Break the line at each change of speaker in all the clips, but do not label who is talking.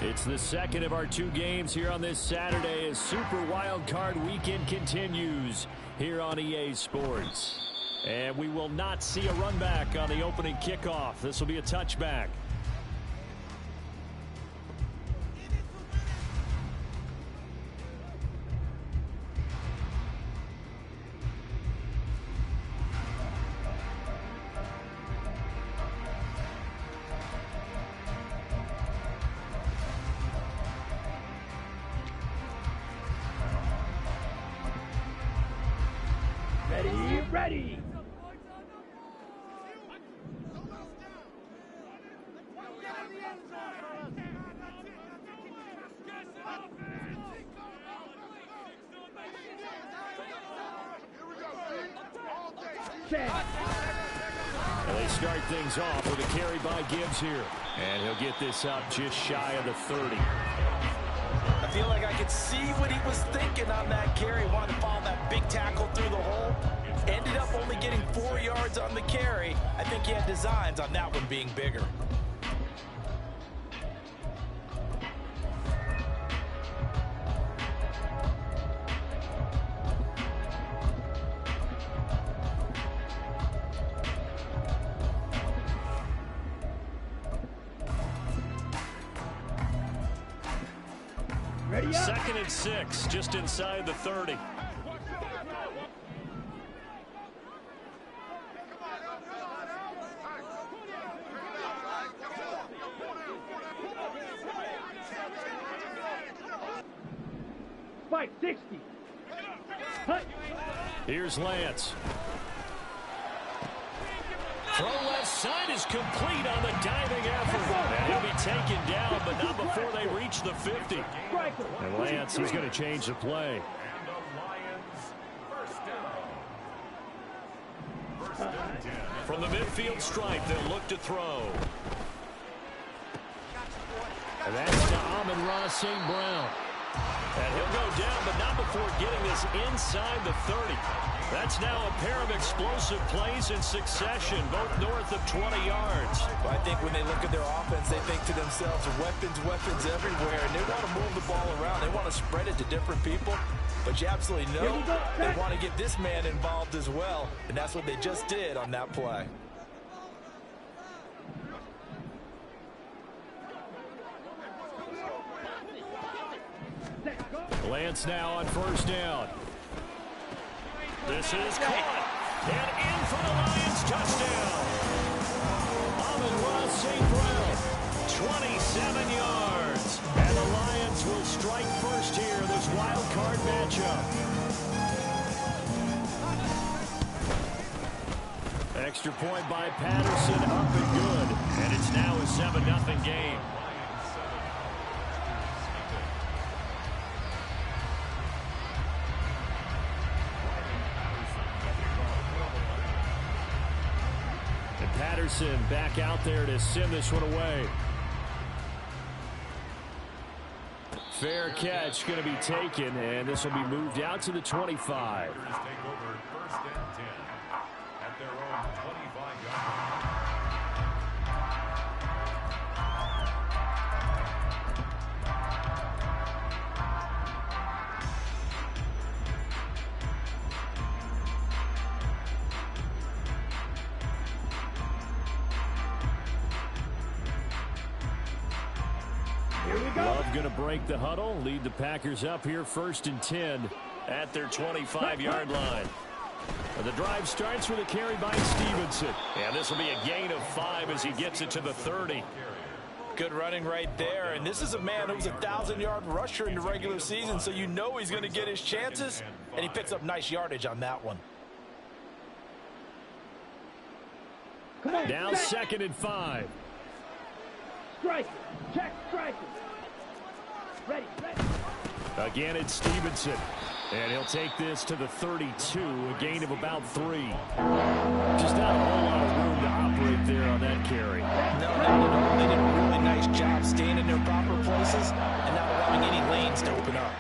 It's the second of our two games here on this Saturday as Super Wild Card Weekend continues here on EA Sports. And we will not see a run back on the opening kickoff. This will be a touchback.
Ready.
And they start things off with a carry by Gibbs here. And he'll get this up just shy of the 30.
I feel like I could see what he was thinking on that carry. Wanted to follow that big tackle through the hole. Ended up only getting 4 yards on the carry. I think he had designs on that one being bigger.
Ready up.
2nd and 6, just inside the 30.
Spike 60. Hut.
Here's Lance. Throw left side is complete on the diving effort. And he'll be taken down, but not before they reach the 50. And Lance, he's going to change the play. From the midfield stripe, they'll look to throw. And that's to Amon-Ra St. Brown. And he'll go down, but not before getting this inside the 30. That's now a pair of explosive plays in succession, both north of 20 yards.
But I think when they look at their offense, they think to themselves, weapons everywhere, and they want to move the ball around. They want to spread it to different people. But you absolutely know they want to get this man involved as well, and that's what they just did on that play.
Lance now on 1st down. This is caught. And in for the Lions touchdown. Amon-Ra St. Brown, 27 yards. And the Lions will strike first here, this wild card matchup. Extra point by Patterson, up and good. And it's now a 7-0 game. Patterson back out there to send this one away. Fair catch going to be taken, and this will be moved out to the 25.
Take over 1st and 10 at their own 25-yard line.
Love going to break the huddle, lead the Packers up here 1st and 10 at their 25-yard line. The drive starts with a carry by Stevenson. And this will be a gain of 5 as he gets it to the 30.
Good running right there, and this is a man who was a 1,000-yard rusher in the regular season, so you know he's going to get his chances, and he picks up nice yardage on that one.
Now 2nd and 5.
Strike. Check strike. Ready.
Again, it's Stevenson. And he'll take this to the 32, a gain of about 3. Just not a whole lot of room to operate there on that carry.
No, not at all. They did a really nice job staying in their proper places and not allowing any lanes to open up.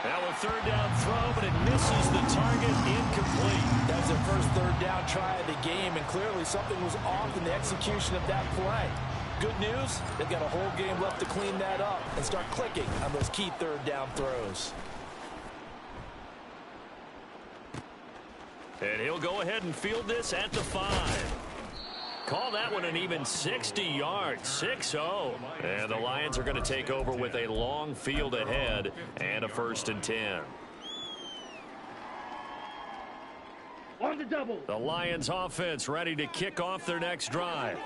Now a 3rd down throw, but it misses the target, incomplete.
That was their first 3rd down try of the game, and clearly something was off in the execution of that play. good news, they've got a whole game left to clean that up and start clicking on those key third down throws.
And he'll go ahead and field this at the 5. Call that one an even 60 yards, 6-0. And the Lions are going to take over with a long field ahead and a 1st and 10.
On the double.
The Lions offense ready to kick off their next drive.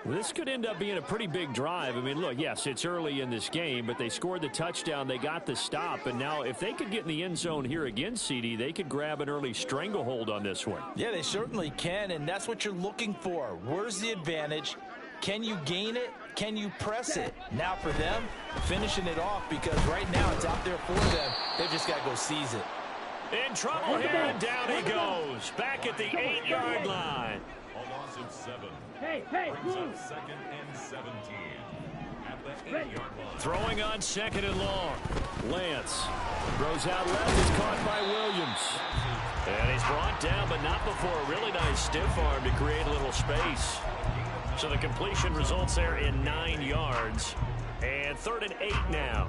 This could end up being a pretty big drive. I mean, look, yes, it's early in this game, but they scored the touchdown. They got the stop. And now if they could get in the end zone here again, CD, they could grab an early stranglehold on this one.
Yeah, they certainly can, and that's what you're looking for. Where's the advantage? Can you gain it? Can you press it? Now for them, finishing it off, because right now it's out there for them. They've just got to go seize it.
In trouble here, and down he goes. Back at the 8-yard line.
A loss of 7.
Hey,
Brings
move.
up 2nd and 17. At the 8-yard line.
Throwing on 2nd and long. Lance throws out left. Is caught by Williams. And he's brought down, but not before a really nice stiff arm to create a little space. So the completion results there in 9 yards. And 3rd and 8 now.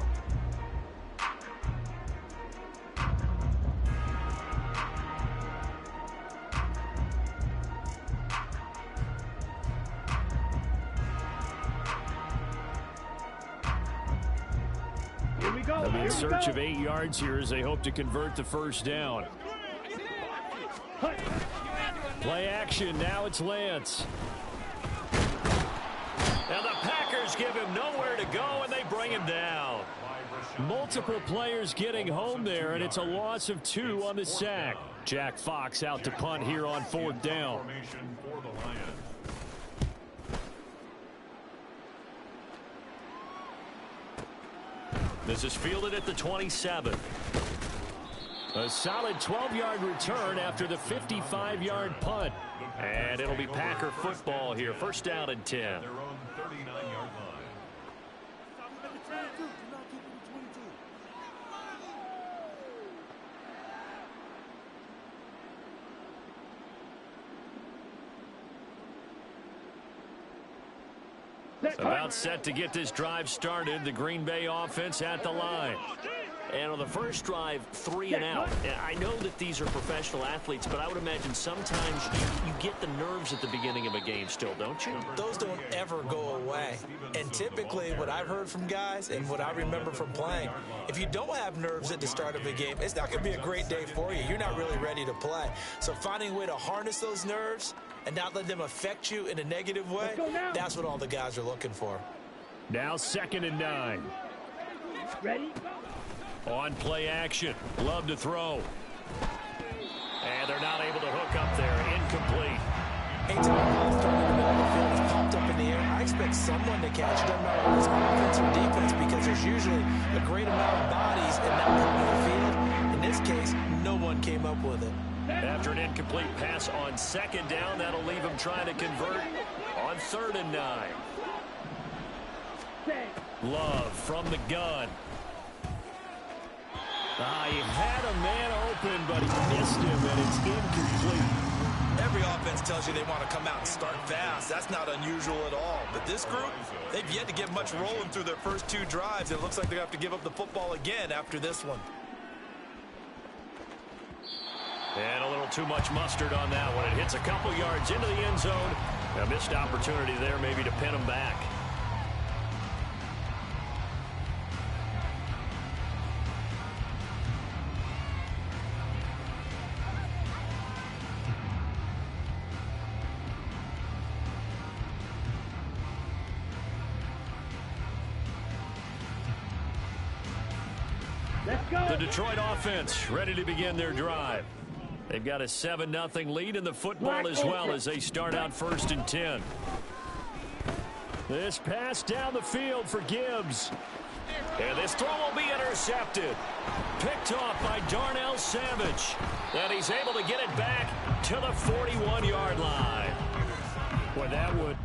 Here we go.
They'll be in search of 8 yards here as they hope to convert the 1st down. Play action. Now it's Lance. Now the Packers give him nowhere to go, and they bring him down. Multiple players getting home there, and it's a loss of 2 on the sack. Jack Fox out to punt here on 4th down.
Formation for the Lions.
This is fielded at the 27. A solid 12-yard return after the 55-yard punt. And it'll be Packer football here. 1st down and 10.
Their own 39-yard line.
About set to get this drive started. The Green Bay offense at the line. And on the first drive, 3 and out. And I know that these are professional athletes, but I would imagine sometimes you get the nerves at the beginning of a game still, don't you?
Those don't ever go away. And typically what I've heard from guys and what I remember from playing, if you don't have nerves at the start of a game, it's not going to be a great day for you. You're not really ready to play. So finding a way to harness those nerves and not let them affect you in a negative way, that's what all the guys are looking for.
Now 2nd and 9.
Ready?
On play action. Love to throw. And they're not able to hook up there. Incomplete.
Anytime a ball's thrown in the middle of the field, it's popped up in the air, I expect someone to catch it. Doesn't matter whether it's offense or defense, because there's usually a great amount of bodies in that part of the field. In this case, no one came up with it.
After an incomplete pass on 2nd down, that'll leave him trying to convert on 3rd and 9. Love from the gun. He had a man open, but he missed him, and it's incomplete.
Every offense tells you they want to come out and start fast. That's not unusual at all. But this group, they've yet to get much rolling through their first 2 drives. It looks like they're going to have to give up the football again after this one.
And a little too much mustard on that one. It hits a couple yards into the end zone. A missed opportunity there maybe to pin him back. The Detroit offense ready to begin their drive. They've got a 7-0 lead in the football as well as they start out 1st and 10. This pass down the field for Gibbs. And this throw will be intercepted. Picked off by Darnell Savage. And he's able to get it back to the 41-yard line. Boy, that would...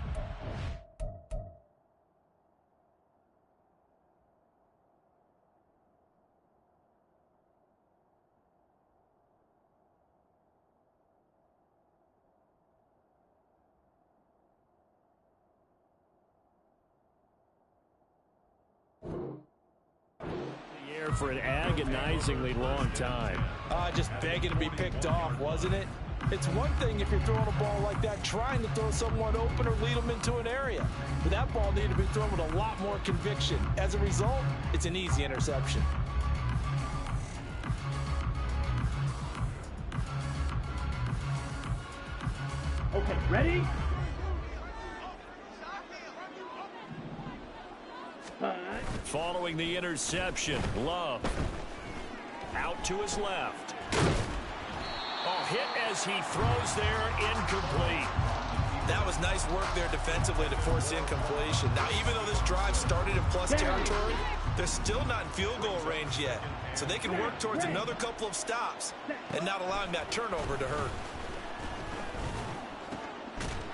for an agonizingly long time.
Just begging to be picked off, wasn't it? It's one thing if you're throwing a ball like that, trying to throw someone open or lead them into an area. But that ball needed to be thrown with a lot more conviction. As a result, it's an easy interception.
Okay, ready?
Following the interception, Love out to his left. Oh, hit as he throws there, incomplete.
That was nice work there defensively to force incompletion. Now, even though this drive started in plus territory, they're still not in field goal range yet. So they can work towards another couple of stops and not allowing that turnover to hurt.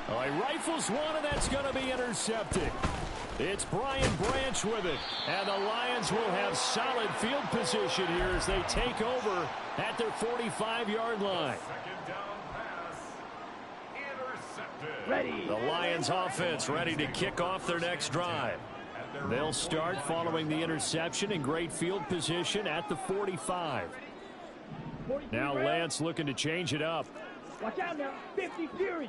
Oh, he rifles one, and that's going to be intercepted. It's Brian Branch with it, and the Lions will have solid field position here as they take over at their 45-yard line.
Second down pass. Intercepted.
Ready.
The Lions offense ready to kick off their next drive. They'll start following the interception in great field position at the 45. Now Lance looking to change it up.
Watch out now. 50 Fury.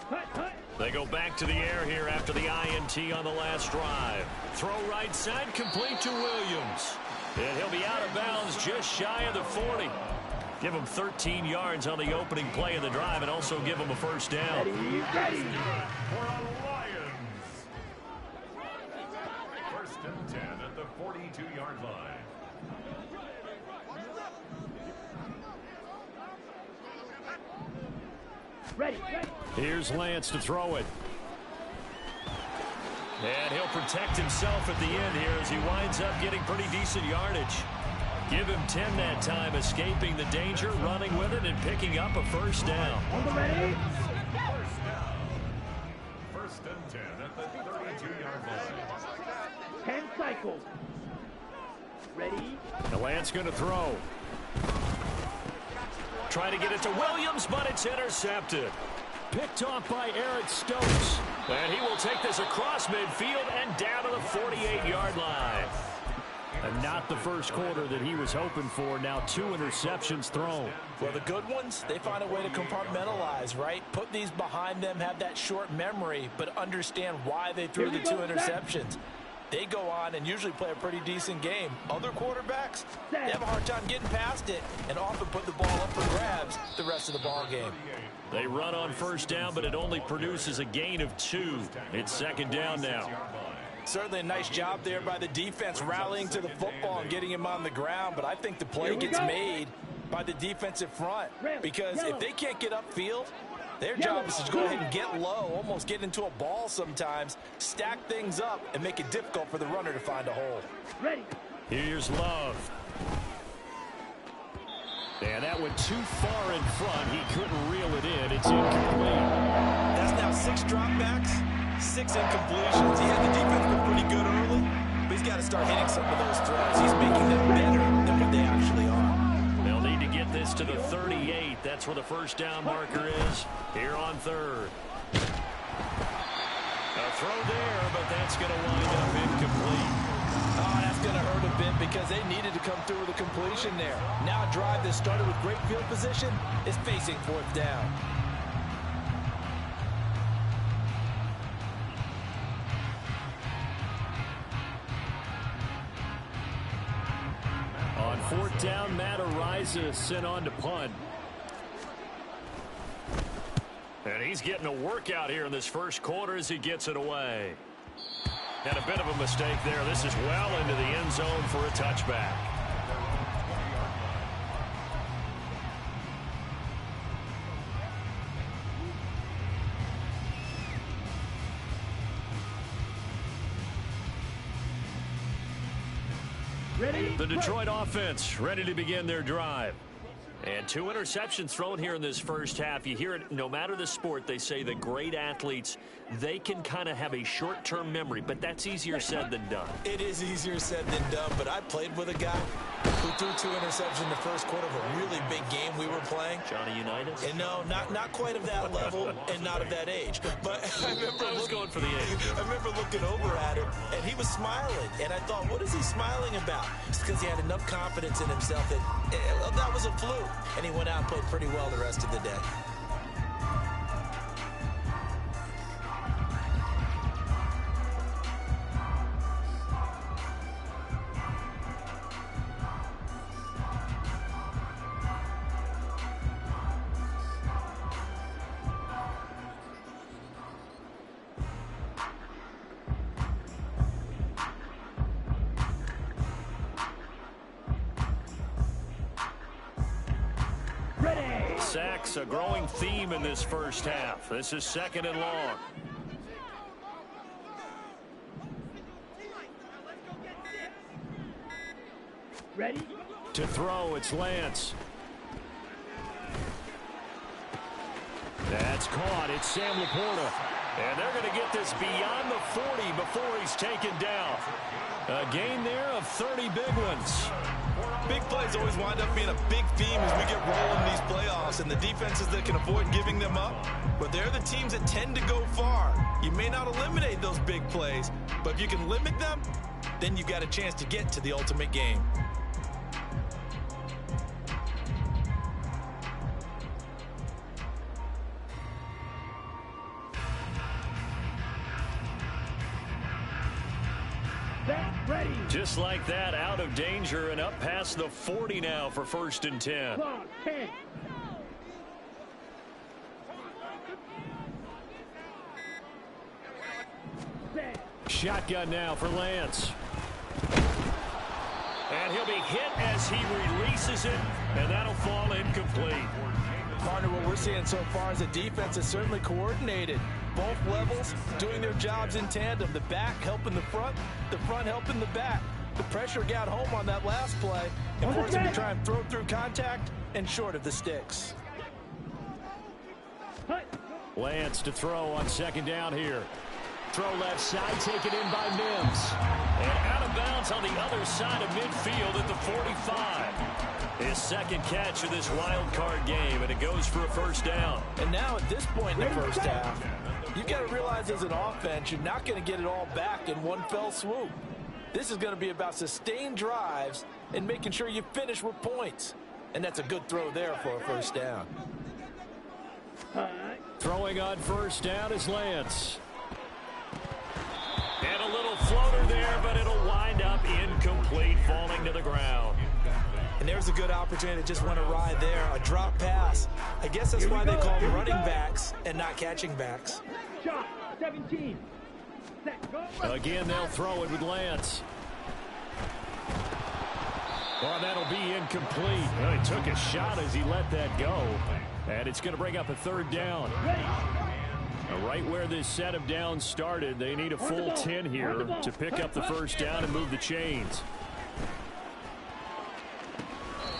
Hut, hut.
They go back to the air here after the INT on the last drive. Throw right side, complete to Williams. And he'll be out of bounds just shy of the 40. Give him 13 yards on the opening play of the drive and also give him a first down.
Ready.
For the Lions. First and 10 at the 42-yard line.
Ready.
Here's Lance to throw it. And he'll protect himself at the end here as he winds up getting pretty decent yardage. Give him 10 that time, escaping the danger, running with it, and picking up a first down.
On the ready.
First down. First and 10 at the 32-yard line.
10 cycles. Ready.
The Lance going to throw. Trying to get it to Williams, but it's intercepted. Picked off by Eric Stokes. And he will take this across midfield and down to the 48-yard line. And not the first quarter that he was hoping for. Now 2 interceptions thrown.
Well, the good ones, they find a way to compartmentalize, right? Put these behind them, have that short memory, but understand why they threw the 2 interceptions. They go on and usually play a pretty decent game. Other quarterbacks, they have a hard time getting past it and often put the ball up for grabs the rest of the ball game.
They run on first down, but it only produces a gain of 2. It's second down now.
Certainly a nice job there by the defense rallying to the football and getting him on the ground, but I think the play gets made by the defensive front because if they can't get upfield, their job is to go ahead and get low, almost get into a ball sometimes, stack things up, and make it difficult for the runner to find a hole.
Ready.
Here's Love. And that went too far in front. He couldn't reel it in. It's incomplete.
That's now 6 dropbacks, 6 incompletions. He had the defense been pretty good early, but he's got to start hitting some of those throws. He's making them better than what they actually are.
They'll need to get this to the 38. That's where the first down marker is here on third. A throw there, but that's going to wind up incomplete.
Oh, that's going to hurt a bit because they needed to come through with a completion there. Now a drive that started with great field position is facing 4th down.
On 4th down, Matt Araiza sent on to punt. And he's getting a workout here in this first quarter as he gets it away. And a bit of a mistake there. This is well into the end zone for a touchback.
Ready.
The Detroit offense ready to begin their drive. And 2 interceptions thrown here in this first half. You hear it, no matter the sport, they say the great athletes, they can kind of have a short-term memory, but that's easier said than done.
It is easier said than done, but I played with a guy who threw 2 interceptions in the first quarter of a really big game we were playing.
Johnny Unitas?
And no, not quite of that level and not of that age. But I was going for the age. I remember looking over at him, and he was smiling. And I thought, what is he smiling about? It's because he had enough confidence in himself that that was a fluke. And he went out and played pretty well the rest of the day.
Sacks, a growing theme in this first half. This is 2nd and long.
Ready?
To throw, it's Lance. That's caught. It's Sam Laporta. And they're going to get this beyond the 40 before he's taken down. A gain there of 30 big ones.
Big plays always wind up being a big theme as we get rolling in these playoffs, and the defenses that can avoid giving them up, but they're the teams that tend to go far. You may not eliminate those big plays, but if you can limit them, then you've got a chance to get to the ultimate game.
Ready.
Just like that, out of danger and up past the 40 now for 1st and 10.
Clock, 10.
Shotgun now for Lance. And he'll be hit as he releases it, and that'll fall incomplete.
Partner, what we're seeing so far is the defense is certainly coordinated. Both levels doing their jobs in tandem. The back helping the front helping the back. The pressure got home on that last play and forced him to try and throw through contact and short of the sticks.
Lance to throw on 2nd down here. Throw left side, taken in by Mims. And out of bounds on the other side of midfield at the 45. His 2nd catch of this wild card game, and it goes for a 1st down.
And now at this point in the first half, you've got to realize as an offense, you're not going to get it all back in one fell swoop. This is going to be about sustained drives and making sure you finish with points. And that's a good throw there for a 1st down.
Throwing on 1st down is Lance. And a little floater there, but it'll wind up incomplete, falling to the ground.
And there's a good opportunity that just went awry there. A drop pass. I guess that's why they call them running backs and not catching backs.
Shot, 17.
Again, they'll throw it with Lance. Well, that'll be incomplete. Well, he took a shot as he let that go. And it's going to bring up a 3rd down. Right where this set of downs started, they need a full 10 here to pick up the 1st down and move the chains.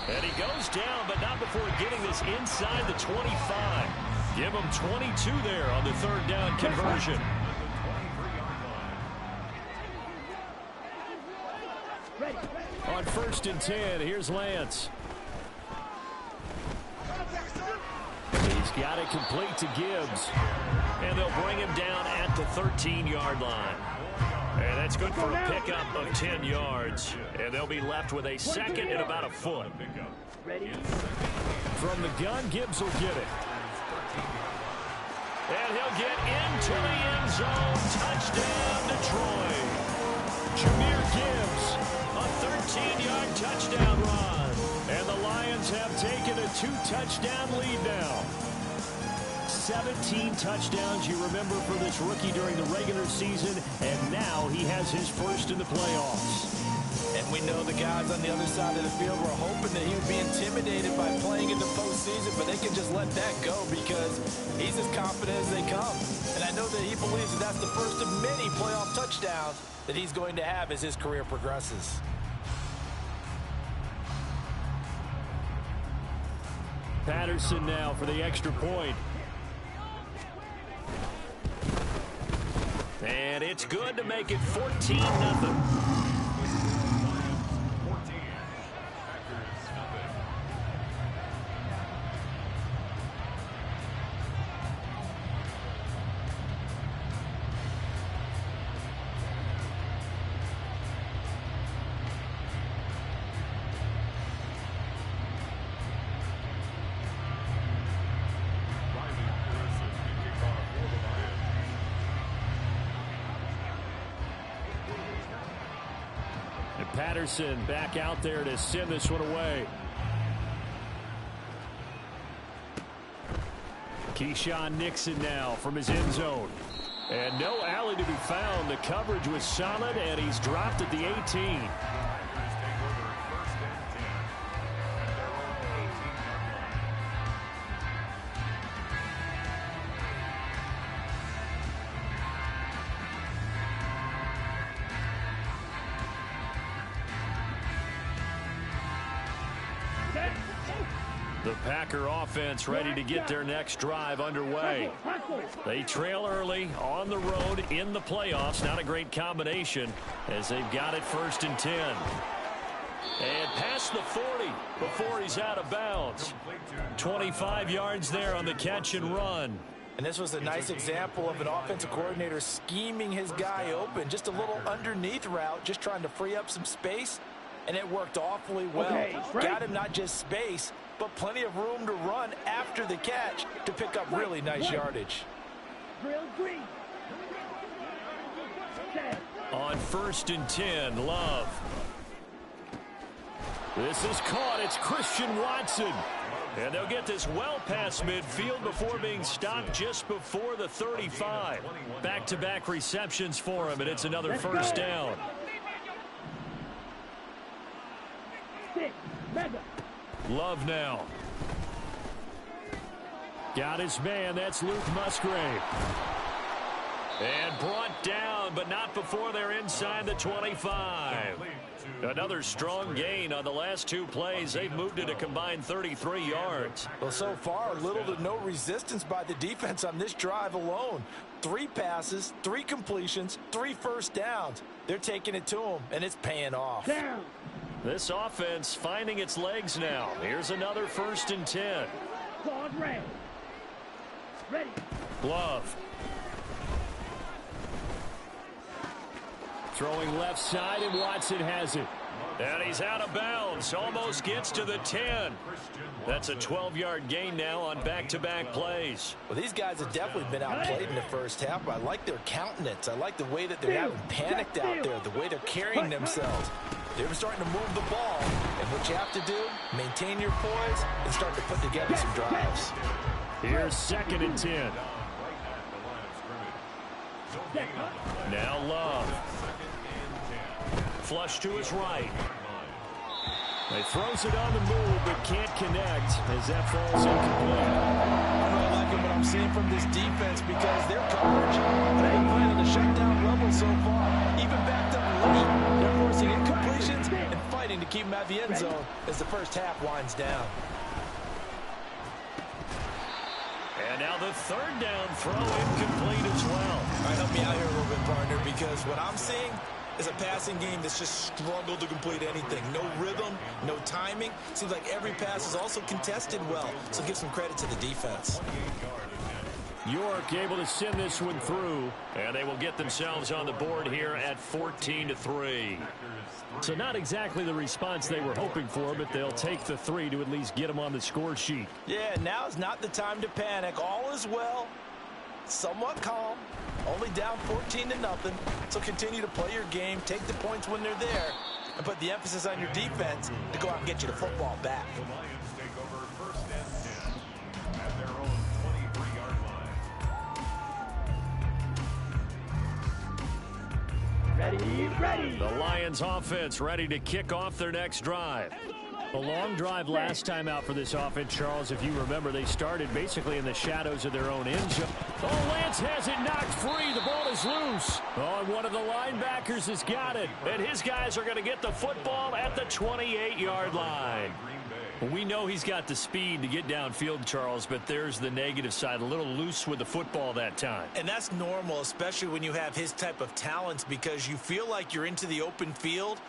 And he goes down, but not before getting this inside the 25. Give him 22 there on the 3rd down conversion. On 1st and 10, here's Lance. He's got it complete to Gibbs. And they'll bring him down at the 13-yard line. And that's good for a pickup of 10 yards. And they'll be left with a 2nd and about a foot. From the gun, Gibbs will get it. And he'll get into the end zone. Touchdown, Detroit. Jahmyr Gibbs, a 13-yard touchdown run. And the Lions have taken a 2-touchdown lead now. 17 touchdowns, you remember, for this rookie during the regular season, and now he has his 1st in the playoffs.
And we know the guys on the other side of the field were hoping that he would be intimidated by playing in the postseason, but they can just let that go because he's as confident as they come. And I know that he believes that that's the first of many playoff touchdowns that he's going to have as his career progresses.
Patterson now for the extra point. And it's good to make it 14-0. Patterson back out there to send this one away. Keyshawn Nixon now from his end zone. And no alley to be found. The coverage was solid, and he's dropped at the 18. The Packer offense ready to get their next drive underway. They trail early on the road in the playoffs. Not a great combination as they've got it 1st and 10. And past the 40 before he's out of bounds. 25 yards there on the catch and run.
And this was a nice example of an offensive coordinator scheming his guy open. Just a little underneath route, just trying to free up some space. And it worked awfully well. Got him not just space, but plenty of room to run after the catch to pick up really nice yardage.
On 1st and 10, Love. This is caught. It's Christian Watson. And they'll get this well past midfield before being stopped just before the 35. Back-to-back receptions for him, and it's another 1st down. Love now. Got his man. That's Luke Musgrave. And brought down, but not before they're inside the 25. Another strong gain on the last 2 plays. They've moved it a combined 33 yards.
Well, so far, little to no resistance by the defense on this drive alone. 3 passes, 3 completions, 3 first downs. They're taking it to them, and it's paying off.
This offense finding its legs now. Here's another 1st and 10. Love. Throwing left side, and Watson has it. And he's out of bounds. Almost gets to the 10. That's a 12-yard gain now on back-to-back plays.
Well, these guys have definitely been outplayed in the first half, but I like their countenance. I like the way that they're having panicked out there, the way they're carrying themselves. They're starting to move the ball, and what you have to do, maintain your poise and start to put together some drives.
Here's 2nd and 10. Now Love. Flush to his right. He throws it on the move, but can't connect as that falls incomplete.
I'm really liking what I'm seeing from this defense because their coverage, they're playing at a shutdown level so far. Even backed up late, they're forcing incompletions and fighting to keep them at the end zone as the first half winds down.
And now the 3rd down throw incomplete as well.
All right, help me out here a little bit, partner, because what I'm seeing is a passing game that's just struggled to complete anything. No rhythm, no timing. Seems like every pass is also contested well. So give some credit to the defense.
York able to send this one through, and they will get themselves on the board here at 14-3. So not exactly the response they were hoping for, but they'll take the 3 to at least get them on the score sheet.
Yeah, now's not the time to panic. All is well. Somewhat calm. Only down 14-0. So continue to play your game, take the points when they're there, and put the emphasis on your defense to go out and get you the football back.
The Lions take over 1st and 10 at their own 23-yard line.
Ready.
The Lions offense ready to kick off their next drive. A long drive last time out for this offense, Charles. If you remember, they started basically in the shadows of their own end zone. Oh, Lance has it knocked free. The ball is loose. Oh, and one of the linebackers has got it. And his guys are going to get the football at the 28-yard line. We know he's got the speed to get downfield, Charles, but there's the negative side. A little loose with the football that time.
And that's normal, especially when you have his type of talents, because you feel like you're into the open field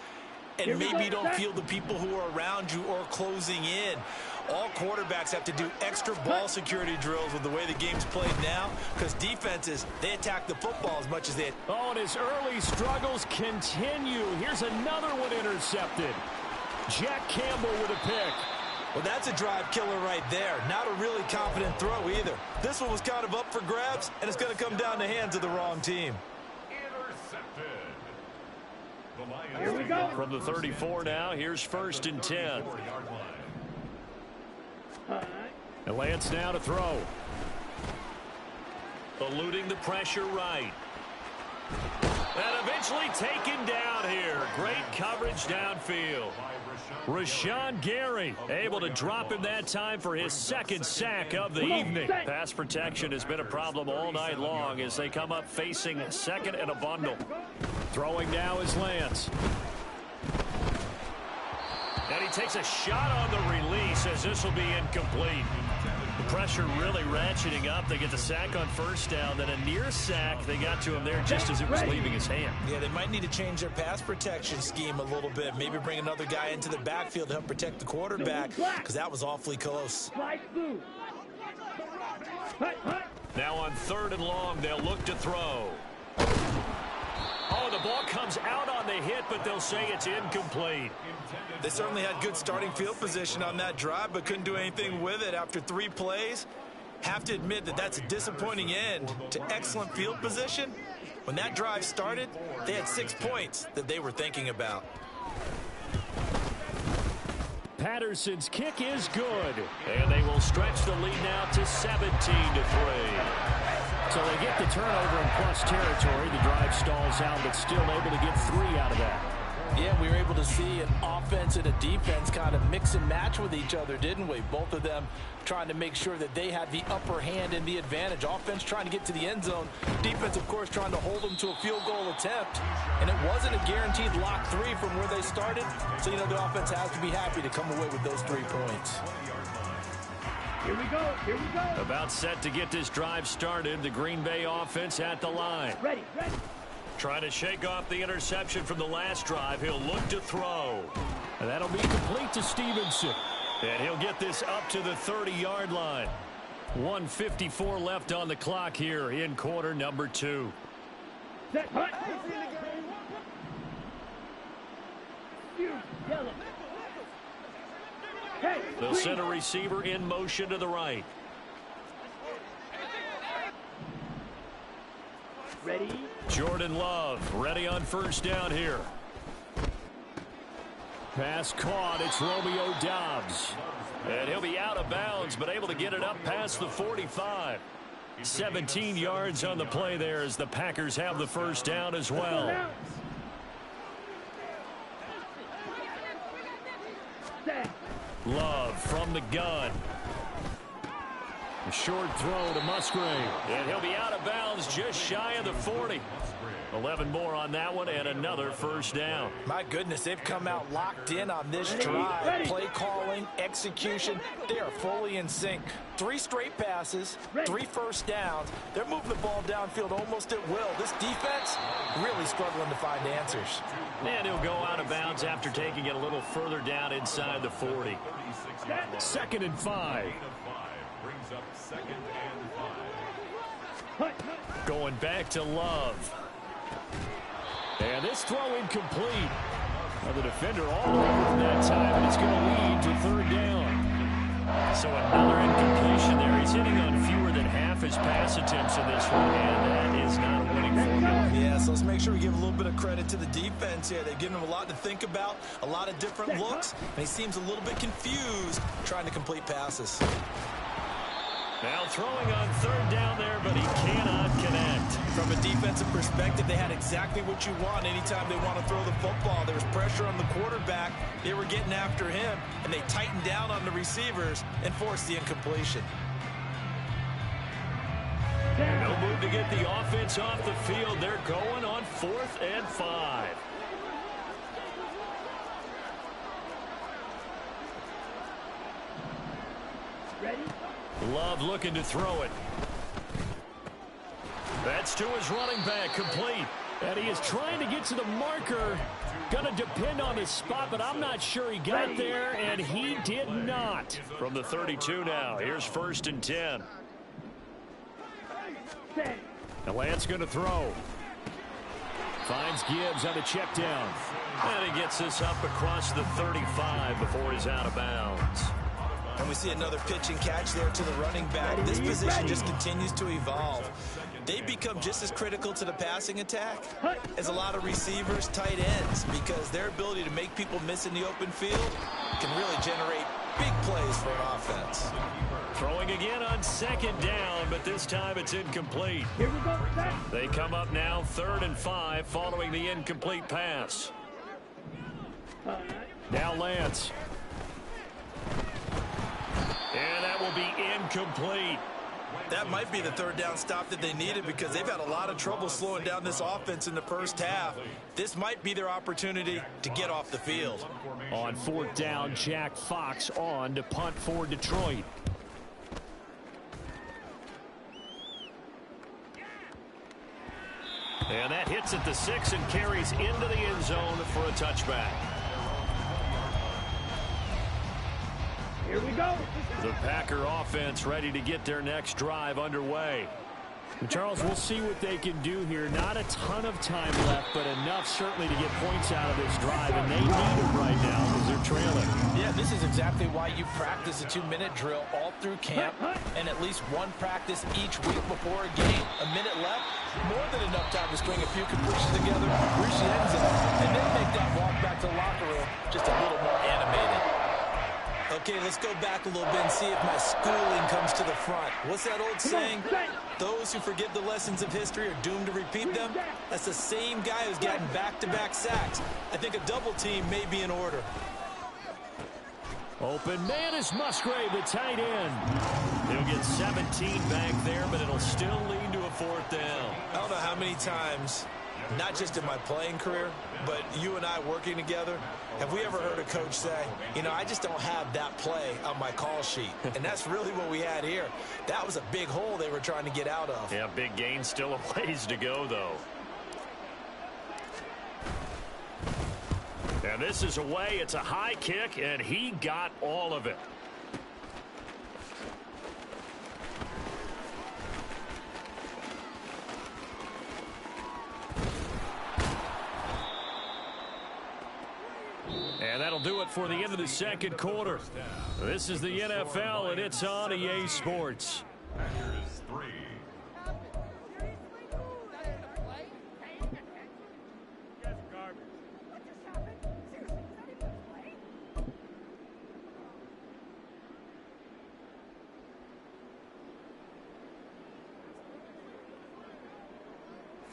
and maybe you don't feel the people who are around you or closing in. All quarterbacks have to do extra ball security drills with the way the game's played now, because defenses, they attack the football as much as they...
Oh, and his early struggles continue. Here's another one intercepted. Jack Campbell with a pick.
Well, that's a drive killer right there. Not a really confident throw either. This one was kind of up for grabs, and it's going to come down the hands of the wrong team.
Intercepted. The Lions
Here we go.
From the 34 now, here's 1st and 10. And Lance now to throw. Eluding the pressure right. And eventually taken down here. Great coverage downfield. Rashawn Gary able to drop him that time for his 2nd sack of the evening. Pass protection has been a problem all night long as they come up facing 2nd and a bundle. Throwing now is Lance. And he takes a shot on the release as this will be incomplete. The pressure really ratcheting up. They get the sack on 1st down, then a near sack. They got to him there just as it was leaving his hand.
Yeah, they might need to change their pass protection scheme a little bit. Maybe bring another guy into the backfield to help protect the quarterback, because that was awfully close.
Now on 3rd and long, they'll look to throw. Oh, the ball comes out on the hit, but they'll say it's incomplete.
They certainly had good starting field position on that drive, but couldn't do anything with it after 3 plays. Have to admit that that's a disappointing end to excellent field position. When that drive started, they had 6 points that they were thinking about.
Patterson's kick is good, and they will stretch the lead now to 17-3. So they get the turnover in plus territory. The drive stalls out, but still able to get 3 out of that.
Yeah, we were able to see an offense and a defense kind of mix and match with each other, didn't we? Both of them trying to make sure that they had the upper hand and the advantage. Offense trying to get to the end zone. Defense, of course, trying to hold them to a field goal attempt. And it wasn't a guaranteed lock 3 from where they started. So, you know, the offense has to be happy to come away with those 3 points.
Here we go. Here we go.
About set to get this drive started. The Green Bay offense at the line.
Ready.
Trying to shake off the interception from the last drive. He'll look to throw. And that'll be complete to Stevenson. And he'll get this up to the 30-yard line. 1:54 left on the clock here in quarter number 2.
Set. Hut. Yellow. Hey,
They'll send a receiver in motion to the right.
Ready.
Jordan Love ready on 1st down here. Pass caught. It's Romeo Doubs. And he'll be out of bounds, but able to get it up past the 45. 17 yards on the play there as the Packers have the 1st down as well. Love from the gun. A short throw to Musgrave. And he'll be out of bounds just shy of the 40. 11 more on that one and another 1st down.
My goodness, they've come out locked in on this drive. Play calling, execution, they are fully in sync. 3 straight passes, 3 first downs. They're moving the ball downfield almost at will. This defense really struggling to find answers.
And he'll go out of bounds after taking it a little further down inside the 40. 2nd and 5.
Brings up 2nd and 5.
Going back to Love. And this throw incomplete. Well, the defender all over that time, and it's going to lead to 3rd down. So another incompletion there. He's hitting on fewer than half his pass attempts in this one, and that is not a winning formula.
Yeah, so let's make sure we give a little bit of credit to the defense here. They've given him a lot to think about, a lot of different looks, and he seems a little bit confused trying to complete passes.
Now throwing on 3rd down there, but he cannot connect.
From a defensive perspective, they had exactly what you want anytime they want to throw the football. There was pressure on the quarterback. They were getting after him, and they tightened down on the receivers and forced the incompletion.
No move to get the offense off the field. They're going on 4th and 5.
Ready.
Love looking to throw it. That's to his running back, complete. And he is trying to get to the marker. Going to depend on his spot, but I'm not sure he got there, and he did not. From the 32 now, here's 1st and 10. And Lance going to throw. Finds Gibbs on a check down. And he gets this up across the 35 before he's out of bounds.
And we see another pitch and catch there to the running back. This position just continues to evolve. they become just as critical to the passing attack as a lot of receivers, tight ends, because their ability to make people miss in the open field can really generate big plays for an offense.
Throwing again on second down, but this time it's incomplete.
Here we go.
They come up now 3rd and 5 following the incomplete pass. Now Lance. And that will be incomplete.
That might be the 3rd down stop that they needed because they've had a lot of trouble slowing down this offense in the first half. This might be their opportunity to get off the field.
On 4th down, Jack Fox on to punt for Detroit. And that hits at the 6 and carries into the end zone for a touchback.
Here we go.
The Packer offense ready to get their next drive underway. Charles, we'll see what they can do here. Not a ton of time left, but enough certainly to get points out of this drive, and they need it right now because they're trailing.
Yeah, this is exactly why you practice a 2-minute drill all through camp and at least one practice each week before a game. A minute left, more than enough time to string a few completions together, reach the end zone, and then make that walk back to the locker room just a little more animated. Okay, let's go back a little bit and see if my schooling comes to the front. What's that old saying? Those who forget the lessons of history are doomed to repeat them. That's the same guy who's gotten back-to-back sacks. I think a double team may be in order.
Open man is Musgrave, the tight end. He'll get 17 back there, but it'll still lead to a 4th down.
I don't know how many times, not just in my playing career, but you and I working together, have we ever heard a coach say, you know, I just don't have that play on my call sheet. And that's really what we had here. That was a big hole they were trying to get out of.
Yeah, big gain, still a ways to go, though. And this is away. It's a high kick, and he got all of it. And that'll do it for the end of the second quarter. This is the NFL, and it's on EA Sports.
Packers 3.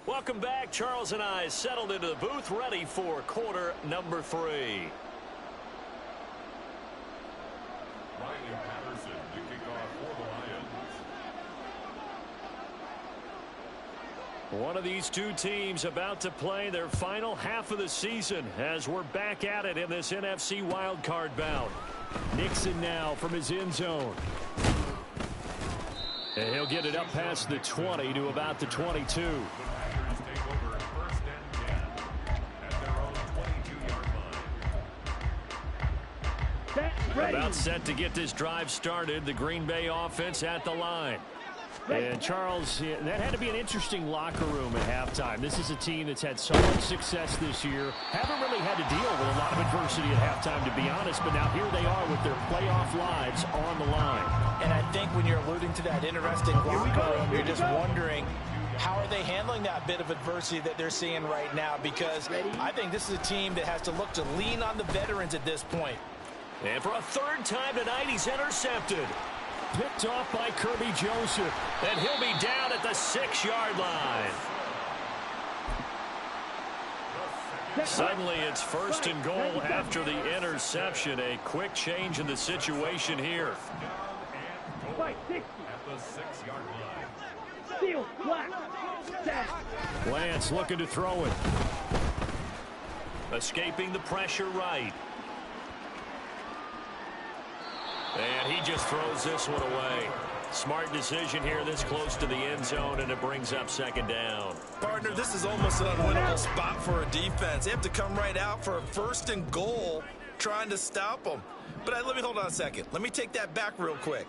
Welcome back. Charles and I settled into the booth, ready for quarter number 3.
Riley Patterson to kick off for the Lions.
One of these two teams about to play their final half of the season as we're back at it in this NFC wildcard bout. Nixon now from his end zone. And he'll get it up past the 20 to about the 22. About set to get this drive started. The Green Bay offense at the line. And Charles, that had to be an interesting locker room at halftime. This is a team that's had so much success this year. Haven't really had to deal with a lot of adversity at halftime, to be honest. But now here they are with their playoff lives on the line.
And I think when you're alluding to that interesting locker room, you're just wondering, how are they handling that bit of adversity that they're seeing right now? Because I think this is a team that has to look to lean on the veterans at this point.
And for a 3rd time tonight, he's intercepted. Picked off by Kirby Joseph. And he'll be down at the 6-yard line. Suddenly, it's 1st and goal after the interception. A quick change in the situation here.
Fight 60.
At the 6-yard line.
Steal, black, tag.
Lance looking to throw it. Escaping the pressure right. And he just throws this one away. Smart decision here this close to the end zone, and it brings up 2nd down.
Partner, this is almost an unwinnable spot for a defense. They have to come right out for a 1st and goal trying to stop them. But let me hold on a second. Let me take that back real quick.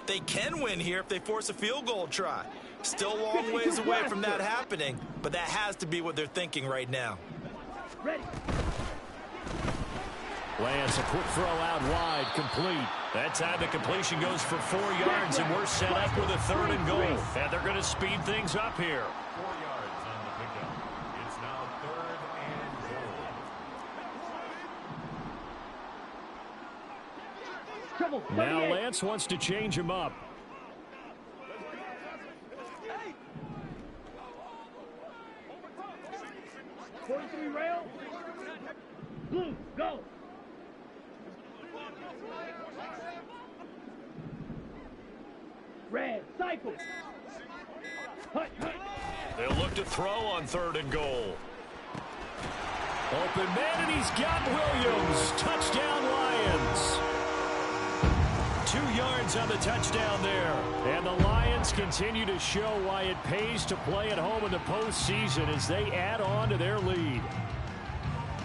They can win here if they force a field goal try. Still a long ways away from that happening, but that has to be what they're thinking right now.
Ready.
Lance, a quick throw out wide, complete. That time the completion goes for 4 yards, and we're set up with a 3rd and goal. And they're going to speed things up here.
4 yards on the pickup. It's now 3rd and goal.
Now Lance wants to change him up.
43 rail. Blue, go. Red, cycle. Hut, hut.
They'll look to throw on 3rd and goal. Open man, and he's got Williams. Touchdown, Lions. 2 yards on the touchdown there. And the Lions continue to show why it pays to play at home in the postseason as they add on to their lead.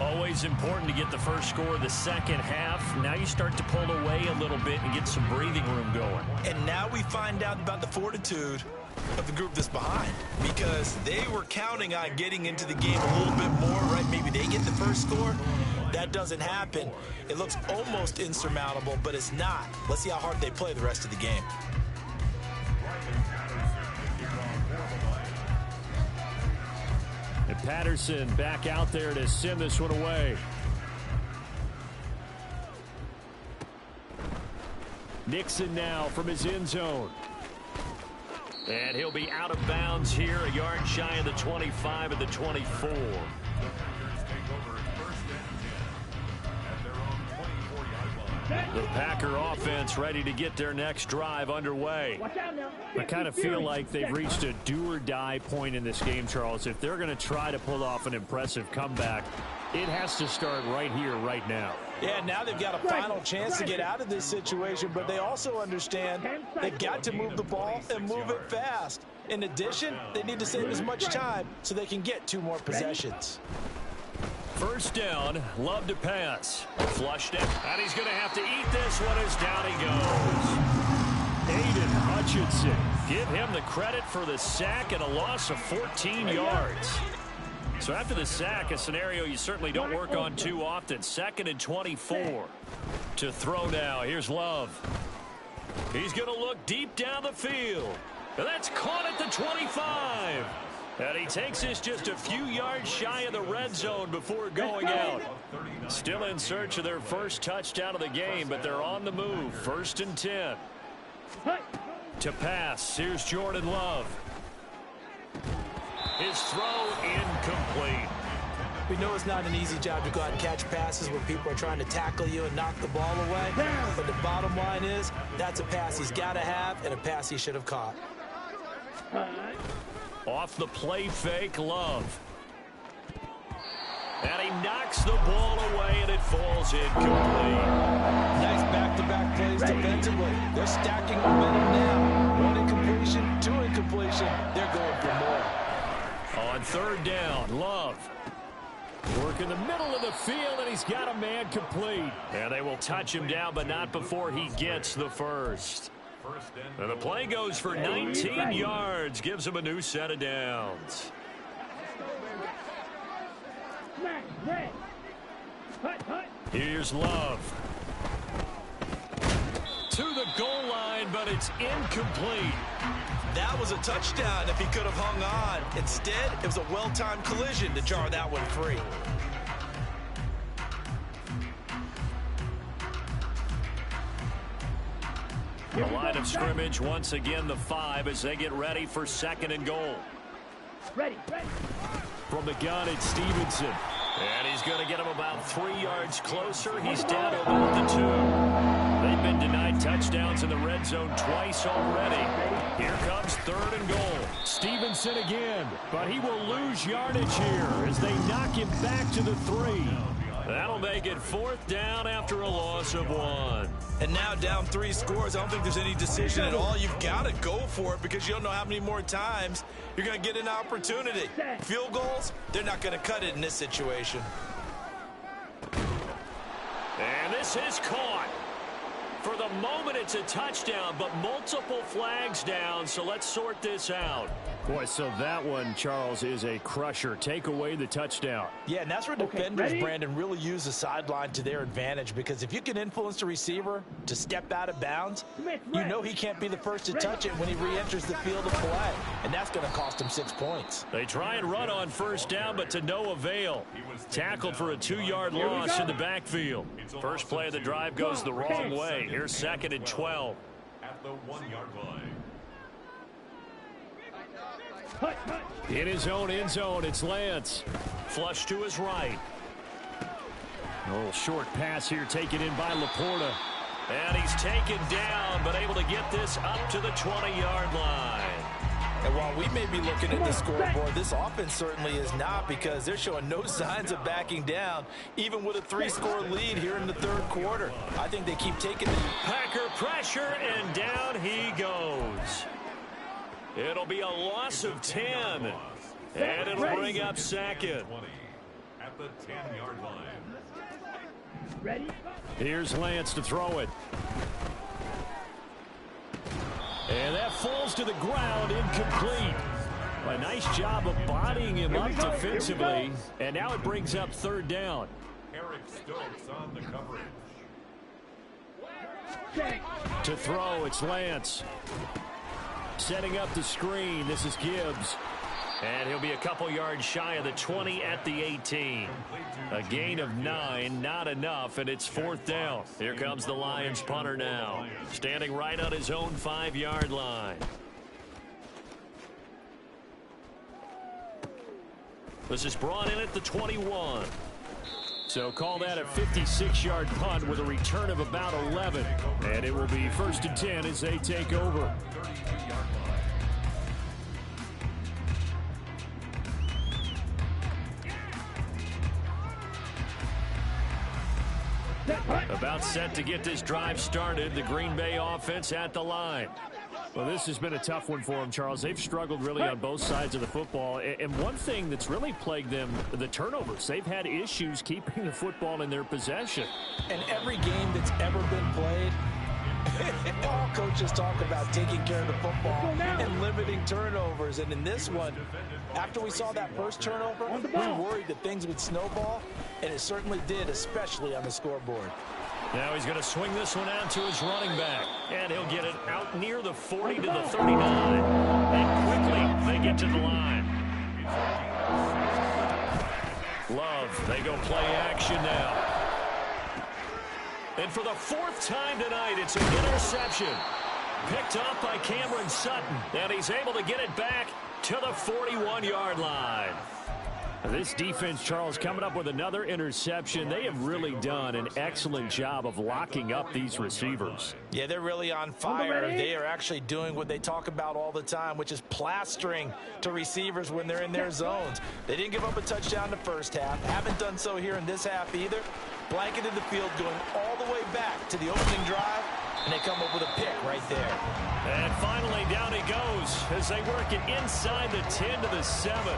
Always important to get the first score of the second half. Now you start to pull away a little bit and get some breathing room going.
And now we find out about the fortitude of the group that's behind, because they were counting on getting into the game a little bit more, right? Maybe they get the first score. That doesn't happen. It looks almost insurmountable, but it's not. Let's see how hard they play the rest of the game.
And Patterson back out there to send this one away. Nixon now from his end zone. And he'll be out of bounds here, a yard shy of the 25 at the 24. The Packer offense ready to get their next drive underway. I kind of feel like they've reached a do-or-die point in this game, Charles. If they're going to try to pull off an impressive comeback, it has to start right here, right now.
Yeah, now they've got a final chance to get out of this situation, but they also understand they've got to move the ball and move it fast. In addition, they need to save as much time so they can get 2 more possessions.
First down, Love to pass. Flushed it, and he's going to have to eat this one as down he goes. Aiden Hutchinson, give him the credit for the sack and a loss of 14 yards. So after the sack, a scenario you certainly don't work on too often. 2nd and 24. To throw now, here's Love. He's going to look deep down the field. And that's caught at the 25. And he takes this just a few yards shy of the red zone before going out. Still in search of their first touchdown of the game, but they're on the move. 1st and 10. To pass, here's Jordan Love. His throw incomplete.
We know it's not an easy job to go out and catch passes when people are trying to tackle you and knock the ball away. But the bottom line is, that's a pass he's got to have and a pass he should have caught.
Off the play fake, Love. And he knocks the ball away, and it falls incomplete.
Nice back-to-back plays defensively. They're stacking momentum now. 1 incompletion, 2 incompletion. They're going for more.
On 3rd down, Love. Work in the middle of the field, and he's got a man complete. And they will touch him down, but not before he gets the first. And the play goes for 19 yards, gives him a new set of downs. Here's Love. To the goal line, but it's incomplete.
That was a touchdown if he could have hung on. Instead, it was a well-timed collision to jar that one free.
The line of scrimmage, once again, the 5 as they get ready for 2nd and goal.
Ready.
From the gun, it's Stevenson. And he's going to get him about 3 yards closer. He's down to about the 2. They've been denied touchdowns in the red zone twice already. Here comes 3rd and goal. Stevenson again, but he will lose yardage here as they knock him back to the 3. That'll make it 4th down after a loss of 1.
And now down 3 scores. I don't think there's any decision at all. You've got to go for it because you don't know how many more times you're going to get an opportunity. Field goals, they're not going to cut it in this situation.
And this is caught. For the moment, it's a touchdown, but multiple flags down, so let's sort this out. Boy, so that one, Charles, is a crusher. Take away the touchdown.
Yeah, and that's where defenders, Brandon, really use the sideline to their advantage, because if you can influence the receiver to step out of bounds, you know he can't be the first to touch it when he re-enters the field of play, and that's going to cost him 6 points.
They try and run on first down, but to no avail. Tackled for a 2-yard loss in the backfield. First play of the drive goes the wrong way. Here's 2nd and 12.
At the 1-yard line.
In his own end zone, it's Lance. Flush to his right. A little short pass here taken in by Laporta. And he's taken down, but able to get this up to the 20-yard line.
And while we may be looking at the scoreboard, this offense certainly is not, because they're showing no signs of backing down, even with a 3-score lead here in the third quarter. I think they keep taking the
Packer pressure, and down he goes. It'll be a loss of 10, and it'll bring up 2nd.
20 at the 10-yard line.
Ready?
Here's Lance to throw it. And that falls to the ground, incomplete. A nice job of bodying him up defensively. And now it brings up 3rd down.
Eric Stokes on the coverage.
To throw, it's Lance. Setting up the screen, this is Gibbs. And he'll be a couple yards shy of the 20 at the 18. A gain of 9, not enough, and it's 4th down. Here comes the Lions punter now, standing right on his own 5-yard line. This is brought in at the 21. So call that a 56-yard punt with a return of about 11. And it will be 1st and 10 as they take over. About set to get this drive started. The Green Bay offense at the line. Well, this has been a tough one for them, Charles. They've struggled really on both sides of the football. And one thing that's really plagued them, the turnovers. They've had issues keeping the football in their possession.
And every game that's ever been played, all coaches talk about taking care of the football and limiting turnovers. And in this one, after we saw that first turnover, we worried that things would snowball, and it certainly did, especially on the scoreboard.
Now he's going to swing this one out to his running back. And he'll get it out near the 40 to the 39. And quickly, they get to the line. Love, they go play action now. And for the 4th time tonight, it's an interception. Picked up by Cameron Sutton. And he's able to get it back to the 41-yard line. This defense, Charles, coming up with another interception. They have really done an excellent job of locking up these receivers.
Yeah, they're really on fire. They are actually doing what they talk about all the time, which is plastering to receivers when they're in their zones. They didn't give up a touchdown the first half. Haven't done so here in this half either. Blanketed the field, going all the way back to the opening drive, and they come up with a pick right there.
And finally, down he goes as they work it inside the 10 to the 7.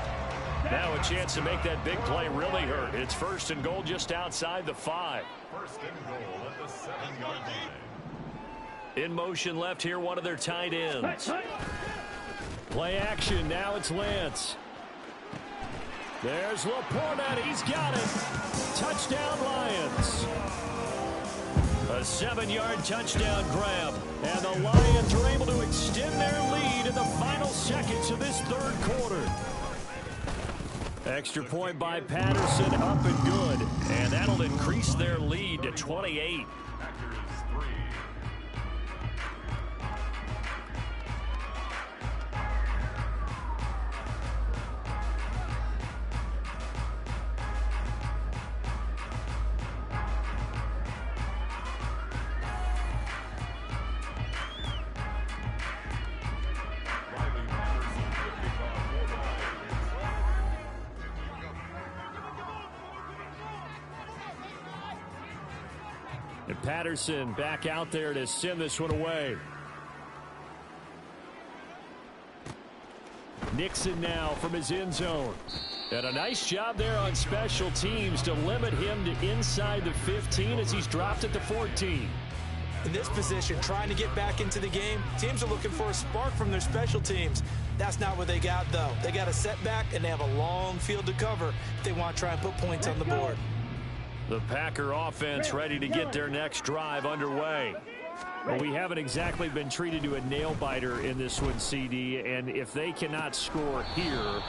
Now a chance to make that big play really hurt. It's 1st and goal just outside the 5.
1st and goal at the 7-yard line.
In motion left here, one of their tight ends. Play action, now it's Lance. There's Laporta, he's got it. Touchdown Lions. A 7-yard touchdown grab. And the Lions are able to extend their lead in the final seconds of this 3rd quarter. Extra point by Patterson, up and good. And that'll increase their lead to 28.
Packers 3.
And Patterson back out there to send this one away. Nixon now from his end zone. And a nice job there on special teams to limit him to inside the 15 as he's dropped at the 14.
In this position, trying to get back into the game, teams are looking for a spark from their special teams. That's not what they got, though. They got a setback, and they have a long field to cover if they want to try and put points on the board.
The Packer offense ready to get their next drive underway. Well, we haven't exactly been treated to a nail-biter in this one, CD, and if they cannot score here,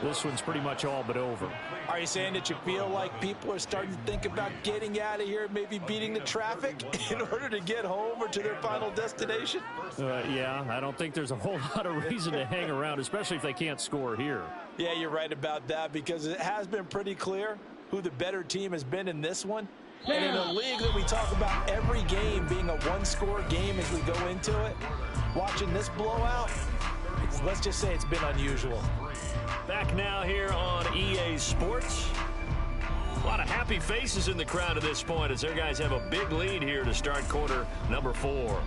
this one's pretty much all but over.
Are you saying that you feel like people are starting to think about getting out of here, maybe beating the traffic in order to get home or to their final destination?
Yeah, I don't think there's a whole lot of reason to hang around, especially if they can't score here.
Yeah, you're right about that, because it has been pretty clear who the better team has been in this one. And in a league that we talk about every game being a one-score game as we go into it, watching this blowout, let's just say it's been unusual.
Back now here on EA Sports. A lot of happy faces in the crowd at this point as their guys have a big lead here to start quarter number 4.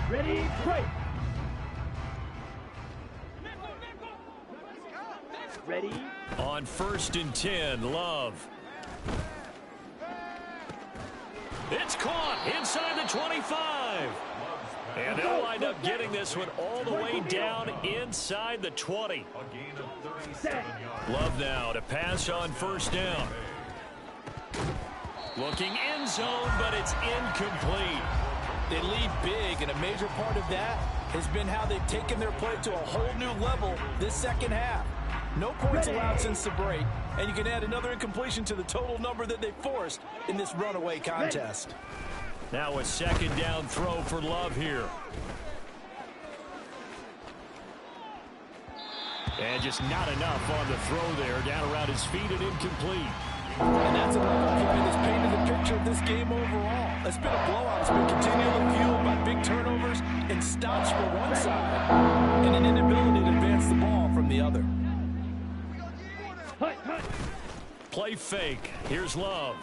Ready, play. Ready.
On 1st and 10, Love. It's caught inside the 25. And they'll wind up getting this one all the way down inside the 20. Love now to pass on 1st down. Looking end zone, but it's incomplete.
They lead big, and a major part of that has been how they've taken their play to a whole new level this second half. No points allowed since the break, and you can add another incompletion to the total number that they forced in this runaway contest.
Now a 2nd down throw for Love here. And just not enough on the throw there. Down around his feet and incomplete.
And that's another play that's painted the picture of this game overall. It's been a blowout. It's been continually fueled by big turnovers and stops for one side and an inability to advance the ball from the other.
Play fake. Here's Love.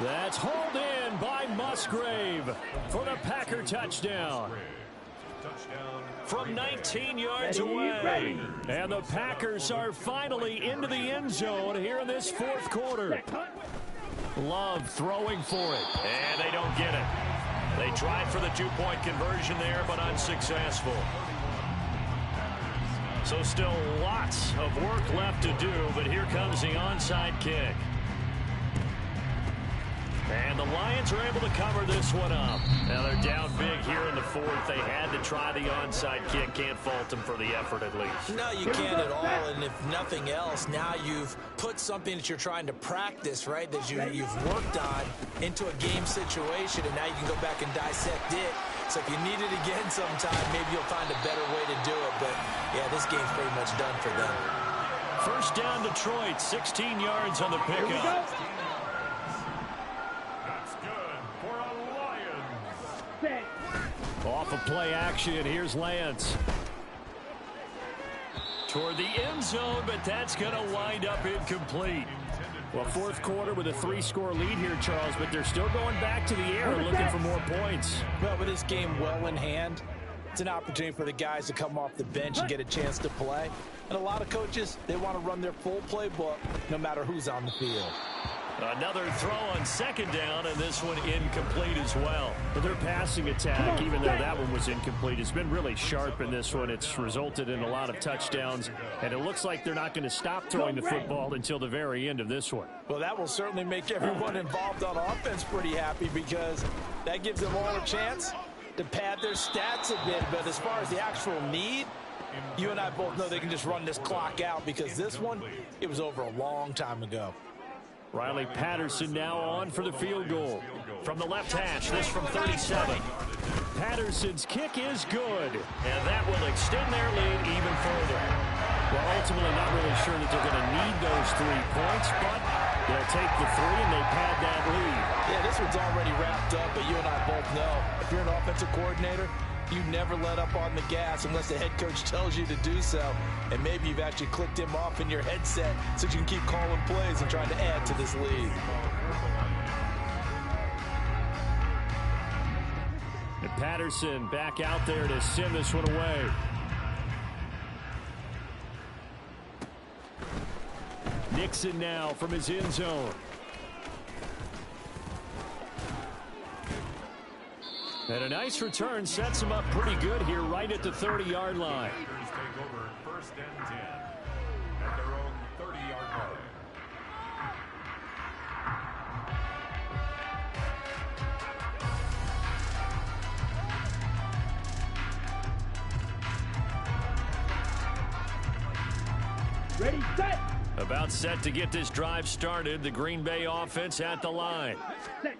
That's hauled in by Musgrave for the Packer touchdown. From 19 yards away. And the Packers are finally into the end zone here in this 4th quarter. Love throwing for it. And they don't get it. They tried for the 2-point conversion there, but unsuccessful. So still lots of work left to do, but here comes the onside kick. And the Lions are able to cover this one up. Now they're down big here in the 4th. They had to try the onside kick. Can't fault them for the effort at least.
No, you can't at all. And if nothing else, now you've put something that you're trying to practice, right, that you've worked on into a game situation, and now you can go back and dissect it. So if you need it again sometime, maybe you'll find a better way to do it. But, yeah, this game's pretty much done for them.
1st down Detroit, 16 yards on the pickup. Off of play action, here's Lance. Toward the end zone, but that's going to wind up incomplete. Well, 4th quarter with a 3-score lead here, Charles, but they're still going back to the air looking for more points.
Well, with this game well in hand, it's an opportunity for the guys to come off the bench and get a chance to play. And a lot of coaches, they want to run their full playbook no matter who's on the field.
Another throw on 2nd down, and this one incomplete as well. But their passing attack, even though that one was incomplete, has been really sharp in this one. It's resulted in a lot of touchdowns, and it looks like they're not going to stop throwing the football until the very end of this one.
Well, that will certainly make everyone involved on offense pretty happy, because that gives them all a chance to pad their stats a bit. But as far as the actual need, you and I both know they can just run this clock out, because this one, it was over a long time ago.
Riley Patterson now on for the field goal. From the left hash, this from 37. Patterson's kick is good, and that will extend their lead even further. Well, ultimately not really sure that they're going to need those 3 points, but they'll take the 3 and they pad that lead.
Yeah, this one's already wrapped up, but you and I both know if you're an offensive coordinator, you never let up on the gas unless the head coach tells you to do so. And maybe you've actually clicked him off in your headset so you can keep calling plays and trying to add to this lead.
The Patterson back out there to send this one away. Nixon now from his end zone. And a nice return sets him up pretty good here right at the 30-yard line.
Packers take over 1st and 10 at their own 30-yard line.
Ready, set.
About set to get this drive started. The Green Bay offense at the line.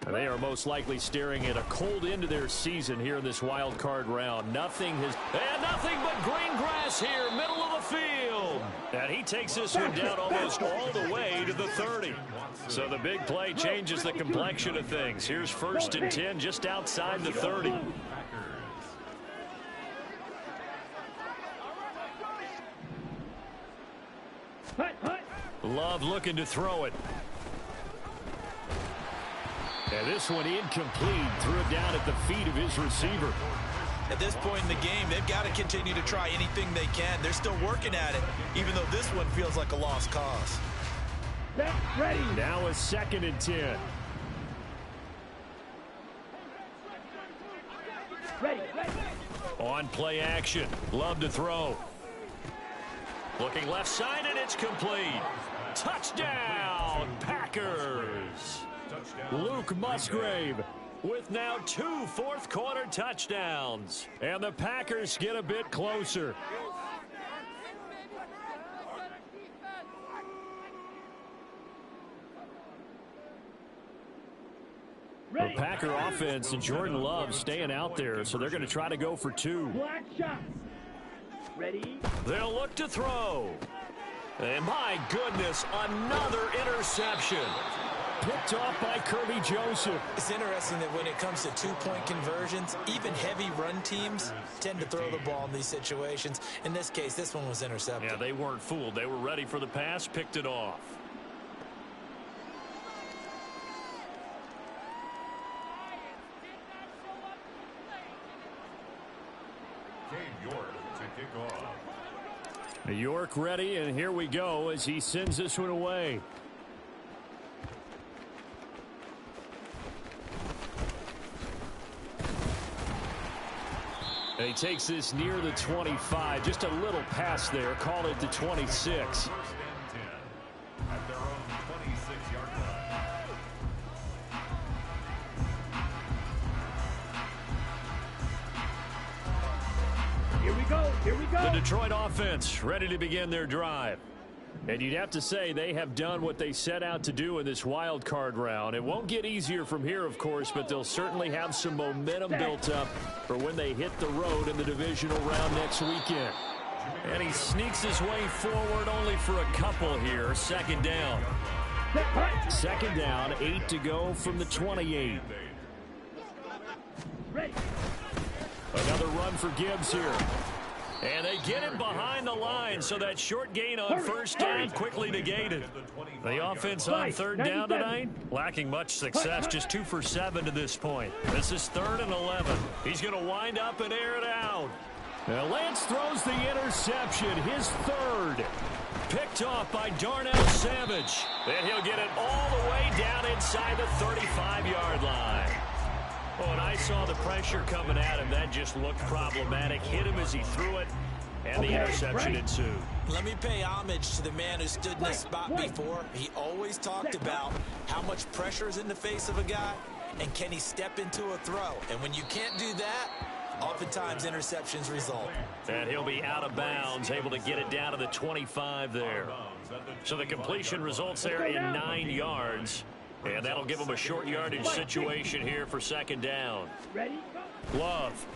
They are most likely staring at a cold end to their season here in this wild card round. Nothing but green grass here, middle of the field. And he takes this one down almost all the way to the 30. So the big play changes the complexion of things. Here's 1st and 10 just outside the 30. Love looking to throw it. And this one incomplete. Threw it down at the feet of his receiver.
At this point in the game, they've got to continue to try anything they can. They're still working at it, even though this one feels like a lost cause.
Ready.
Now a 2nd and 10.
Ready.
On play action. Love to throw. Looking left side, and it's complete. Touchdown, Packers. Luke Musgrave with now 2 fourth-quarter touchdowns. And the Packers get a bit closer. The Packer offense and Jordan Love staying out there, so they're going to try to go for 2.
Black shots. Ready.
They'll look to throw. And my goodness, another interception. Picked off by Kirby Joseph.
It's interesting that when it comes to 2-point conversions, even heavy run teams tend to throw the ball in these situations. In this case, this one was intercepted.
Yeah, they weren't fooled. They were ready for the pass, picked it off. York ready, and here we go as he sends this one away. And he takes this near the 25. Just a little pass there. Call it the 26.
At their own 26-yard line.
Here we go.
The Detroit offense ready to begin their drive. And you'd have to say they have done what they set out to do in this wild card round. It won't get easier from here, of course, but they'll certainly have some momentum built up for when they hit the road in the divisional round next weekend. And he sneaks his way forward only for a couple here. 2nd down. 2nd down, 8 to go from the 28. Another run for Gibbs here. And they get him behind the line, so that short gain on 1st down quickly negated. The offense on 3rd down tonight, lacking much success, just 2 for 7 to this point. This is 3rd and 11. He's going to wind up and air it out. Now Lance throws the interception, his 3rd. Picked off by Darnell Savage. And he'll get it all the way down inside the 35-yard line. Oh, and I saw the pressure coming at him. That just looked problematic. Hit him as he threw it, and the interception ensued.
Let me pay homage to the man who stood in this spot before. He always talked about how much pressure is in the face of a guy, and can he step into a throw. And when you can't do that, oftentimes interceptions result.
And he'll be out of bounds, able to get it down to the 25 there. So the completion results there in 9 yards. And that'll give them a short yardage situation here for 2nd down.
Ready?
Love.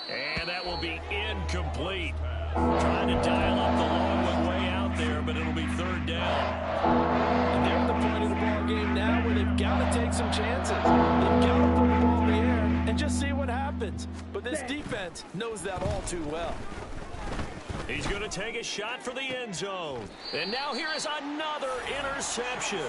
And that will be incomplete. Trying to dial up the long one way out there, but it'll be 3rd down.
And they're at the point of the ball game now where they've got to take some chances. They've got to put the ball in the air and just see what happens. But this defense knows that all too well.
He's going to take a shot for the end zone. And now here is another interception.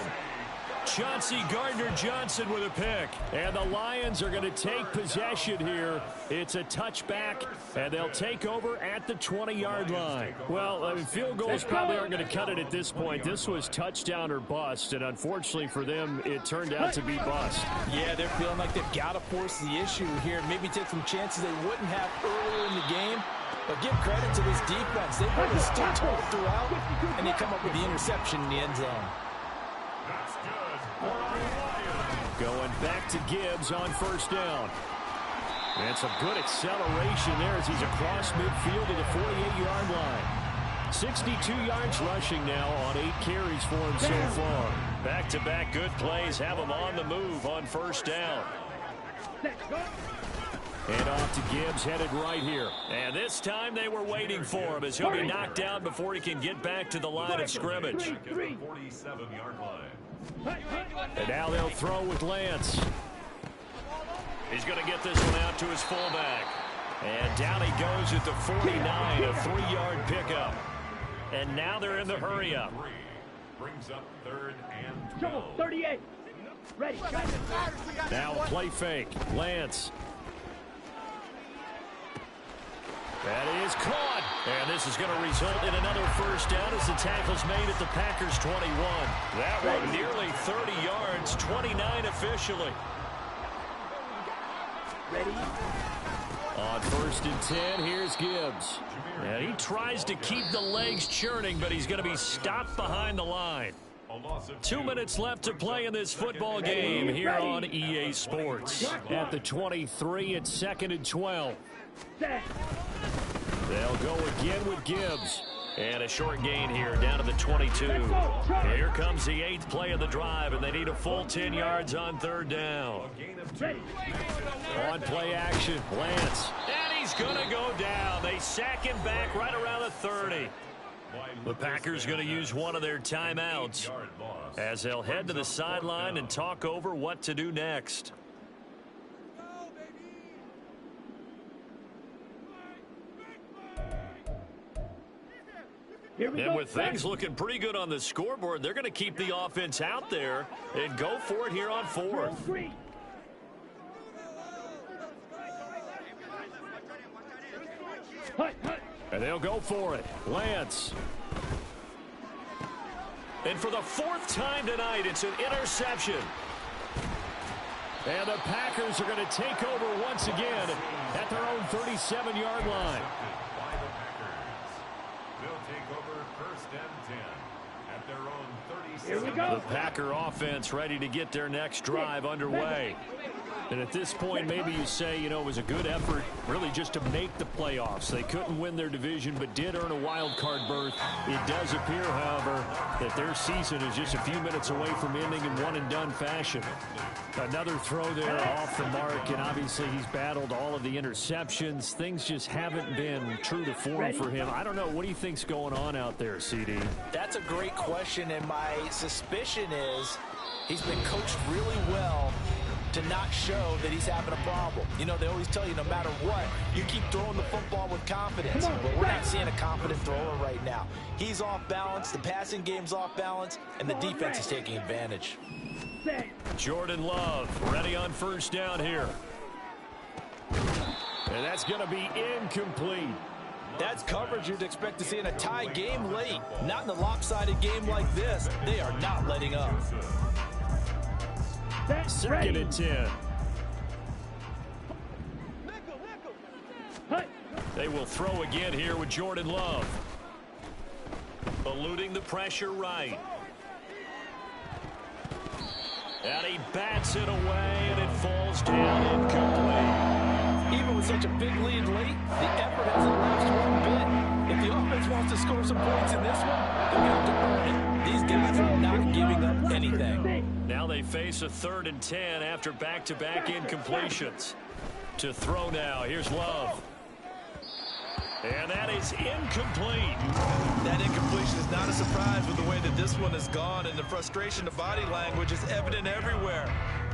Chauncey Gardner-Johnson with a pick. And the Lions are going to take possession here. It's a touchback, and they'll take over at the 20-yard line. Well, I mean, field goals probably aren't going to cut it at this point. This was touchdown or bust, and unfortunately for them, it turned out to be bust.
Yeah, they're feeling like they've got to force the issue here. Maybe take some chances they wouldn't have earlier in the game. But give credit to this defense. They've really stood tall throughout, and they come up with the interception in the end zone.
That's good.
Going back to Gibbs on first down. And some good acceleration there as he's across midfield to the 48-yard line. 62 yards rushing now on 8 carries for him so far. Back-to-back good plays have him on the move on first down. And off to Gibbs, headed right here. And this time they were waiting for him as he'll be knocked down before he can get back to the line of scrimmage.
47-yard line.
And now they'll throw with Lance. He's going to get this one out to his fullback. And down he goes at the 49, a 3-yard pickup. And now they're in the hurry-up.
Brings up 3rd and 12.
Trouble, 38. Ready.
Now play fake. Lance. That is caught. And this is going to result in another first down as the tackle's made at the Packers' 21. That one nearly 30 yards, 29 officially.
Ready.
On 1st and 10, here's Gibbs. And he tries to keep the legs churning, but he's going to be stopped behind the line. 2 minutes left to play in this football game here on EA Sports. At the 23, it's 2nd and 12. They'll go again with Gibbs. And a short gain here down to the 22. Here comes the 8th play of the drive, and they need a full 10 yards on 3rd down. On play action, Lance. And he's going to go down. They sack him back right around the 30. The Packers going to use one of their timeouts as they'll head to the sideline and talk over what to do next. And with things looking pretty good on the scoreboard, they're going to keep the offense out there and go for it here on 4th. And they'll go for it. Lance. And for the 4th time tonight, it's an interception. And the Packers are going to take over once again at their own 37-yard line.
Here we go.
The Packer offense ready to get their next drive underway. And at this point, maybe you say, you know, it was a good effort really just to make the playoffs. They couldn't win their division but did earn a wild card berth. It does appear, however, that their season is just a few minutes away from ending in one-and-done fashion. Another throw there off the mark, and obviously he's battled all of the interceptions. Things just haven't been true to form for him. I don't know. What do you think's going on out there, CD?
That's a great question, and my suspicion is he's been coached really well to not show that he's having a problem. You know, they always tell you no matter what, you keep throwing the football with confidence. But we're not seeing a confident thrower right now. He's off balance, the passing game's off balance, and the defense is taking advantage.
Jordan Love ready on first down here. And that's going to be incomplete.
That's coverage you'd expect to see in a tie game late. Not in a lopsided game like this. They are not letting up.
2nd and 10. They will throw again here with Jordan Love. Eluding the pressure right. And he bats it away, and it falls down incomplete.
Even with such a big lead late, the effort hasn't lapsed one bit. If the offense wants to score some points in this one, they're going to have to earn it. These guys are not giving up anything.
Now they face a 3rd and 10 after back-to-back incompletions. To throw now, here's Love. And that is incomplete.
That incompletion is not a surprise with the way that this one has gone, and the frustration of body language is evident everywhere.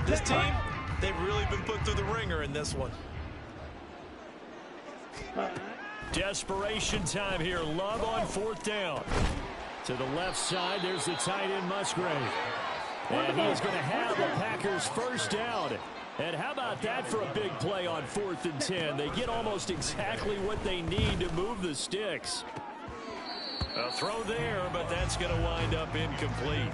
This team, they've really been put through the ringer in this one.
Desperation time here. Love on 4th down. To the left side, there's the tight end Musgrave. And he is going to have the Packers first down. And how about that for a big play on 4th and 10? They get almost exactly what they need to move the sticks. A throw there, but that's going to wind up incomplete.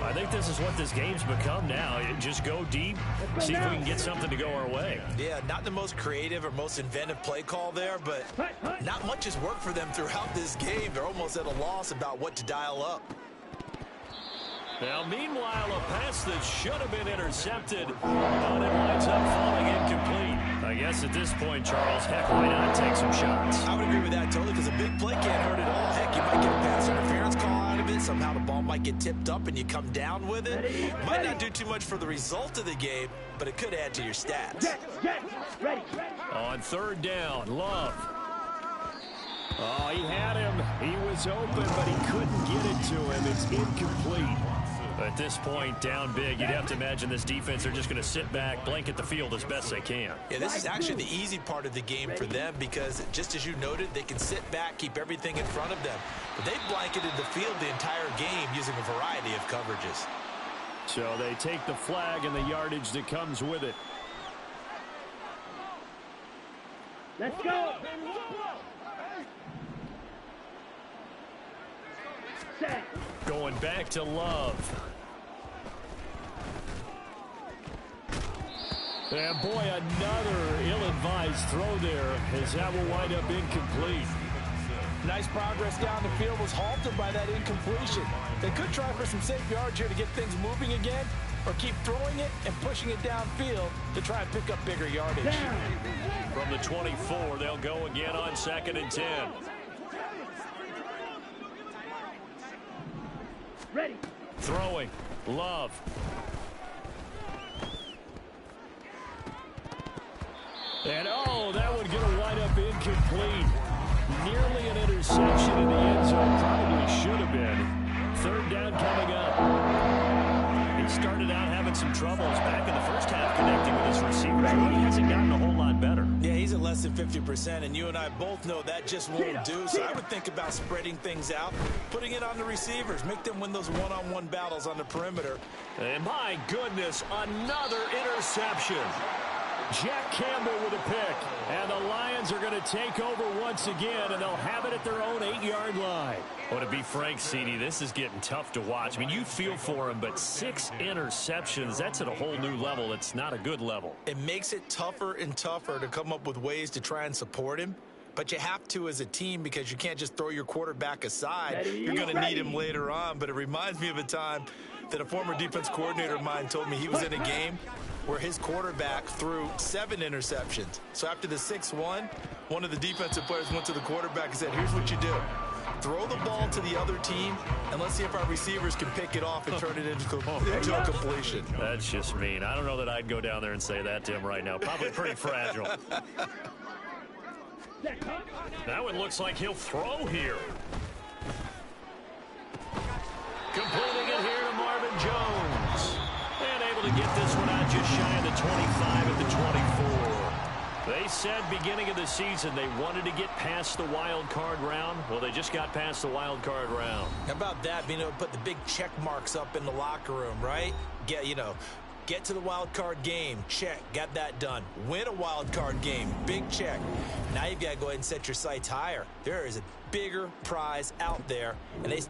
I think this is what this game's become now. Just go deep, see if we can get something to go our way.
Yeah, not the most creative or most inventive play call there, but not much has worked for them throughout this game. They're almost at a loss about what to dial up.
Now, meanwhile, a pass that should have been intercepted, but it winds up falling incomplete. I guess at this point, Charles, heck, why not take some shots?
I would agree with that totally, because a big play can't hurt at all. Heck, you might get a pass interference call out of it. Somehow the ball might get tipped up and you come down with it. Might not do too much for the result of the game, but it could add to your stats.
Ready.
On 3rd down, Love. Oh, he had him. He was open, but he couldn't get it to him. It's incomplete. At this point, down big, you'd have to imagine this defense, they're just going to sit back, blanket the field as best they can.
Yeah, this is actually the easy part of the game for them because, just as you noted, they can sit back, keep everything in front of them. But they've blanketed the field the entire game using a variety of coverages.
So they take the flag and the yardage that comes with it.
Let's go. Set.
Going back to Love. And boy, another ill-advised throw there as that will wind up incomplete.
Nice progress down the field was halted by that incompletion. They could try for some safe yards here to get things moving again, or keep throwing it and pushing it downfield to try and pick up bigger yardage.
From the 24, they'll go again on 2nd and 10.
Ready.
Throwing. Love. And oh, that one going to wind up incomplete. Nearly an interception in the end zone. Probably should have been. 3rd down coming up. He started out having some troubles back in the first half connecting with his receivers. He hasn't gotten a whole lot better.
Yeah, he's at less than 50%, and you and I both know that just won't do. So I would think about spreading things out, putting it on the receivers, make them win those one-on-one battles on the perimeter.
And my goodness, another interception. Jack Campbell with a pick. And the Lions are going to take over once again, and they'll have it at their own 8-yard line. Well, to be frank, CD, this is getting tough to watch. I mean, you feel for him, but 6 interceptions, that's at a whole new level. It's not a good level.
It makes it tougher and tougher to come up with ways to try and support him. But you have to as a team because you can't just throw your quarterback aside. You're going to need him later on. But it reminds me of a time that a former defense coordinator of mine told me he was in a game where his quarterback threw 7 interceptions. So after the 6th one of the defensive players went to the quarterback and said, here's what you do. Throw the ball to the other team, and let's see if our receivers can pick it off and turn it into a completion.
That's just mean. I don't know that I'd go down there and say that to him right now. Probably pretty fragile. That one looks like he'll throw here. Completing it here to Marvin Jones. And able to get this one out just shy of the 25 at the 24. They said beginning of the season they wanted to get past the wild card round. Well, they just got past the wild card round.
How about that? Being able to put the big check marks up in the locker room, right? Get to the wild card game. Check. Got that done. Win a wild card game. Big check. Now you've got to go ahead and set your sights higher. There is a bigger prize out there, and they